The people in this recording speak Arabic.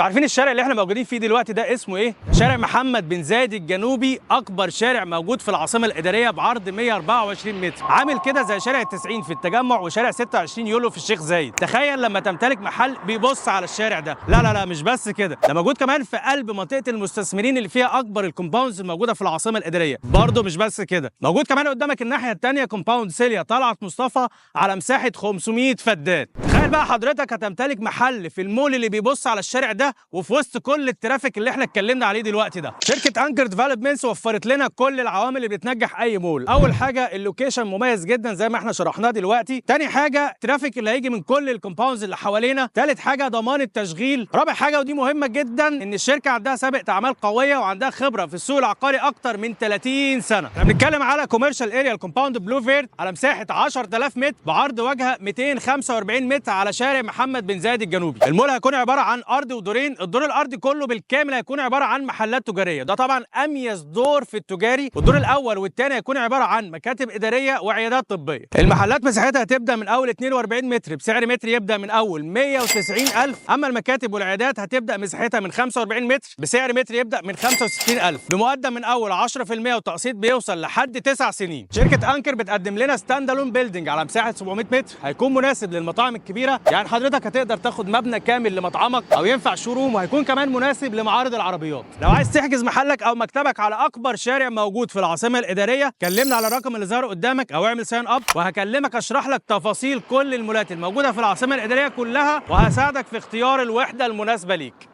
عارفين الشارع اللي احنا موجودين فيه دلوقتي ده اسمه ايه؟ شارع محمد بن زايد الجنوبي، اكبر شارع موجود في العاصمه الاداريه بعرض 124 متر، عامل كده زي شارع 90 في التجمع وشارع 26 يوليو في الشيخ زايد. تخيل لما تمتلك محل بيبص على الشارع ده. لا مش بس كده، ده موجود كمان في قلب منطقه المستثمرين اللي فيها اكبر الكومباوندز الموجوده في العاصمه الاداريه. برضه مش بس كده، موجود كمان قدامك الناحيه الثانيه كومباوند سيليا طلعت مصطفى على مساحه 500 فدان. تخيل بقى حضرتك هتمتلك محل في المول اللي بيبص على الشارع ده وفي وسط كل الترافيك اللي احنا اتكلمنا عليه دلوقتي ده. شركه انكر ديفلوبمنتس وفرت لنا كل العوامل اللي بتنجح اي مول. اول حاجه اللوكيشن مميز جدا زي ما احنا شرحناه دلوقتي، تاني حاجه الترافيك اللي هيجي من كل الكومباوندز اللي حوالينا، تالت حاجه ضمان التشغيل، رابع حاجه ودي مهمه جدا ان الشركه عندها سابقه اعمال قويه وعندها خبره في السوق العقاري اكتر من 30 سنه. احنا بنتكلم على كوميرشال اريا الكومباوند بلو فيرد على مساحه 10000 متر بعرض واجهه 245 متر على شارع محمد بن زايد الجنوبي. المول هيكون عباره عن ارض ودورين، الدور الارضي كله بالكامل هيكون عباره عن محلات تجاريه، ده طبعا اميز دور في التجاري، والدور الاول والثاني هيكون عباره عن مكاتب اداريه وعيادات طبيه. المحلات مساحتها هتبدا من اول 42 متر بسعر متر يبدا من اول 190,000، اما المكاتب والعيادات هتبدا مساحتها من 45 متر بسعر متر يبدا من 65,000 بمقدم من اول 10% وتقسيط بيوصل لحد 9 سنين. شركه انكر بتقدم لنا ستاند الون بيلدينج على مساحه 700 متر، هيكون مناسب للمطاعم الكبيره، يعني حضرتك هتقدر تاخد مبنى كامل لمطعمك او ينفع شوروم، وهيكون كمان مناسب لمعارض العربيات. لو عايز تحجز محلك او مكتبك على اكبر شارع موجود في العاصمه الاداريه، كلمنا على الرقم اللي ظهر قدامك او اعمل ساين اب وهكلمك اشرح لك تفاصيل كل المولات الموجوده في العاصمه الاداريه كلها، وهساعدك في اختيار الوحده المناسبه ليك.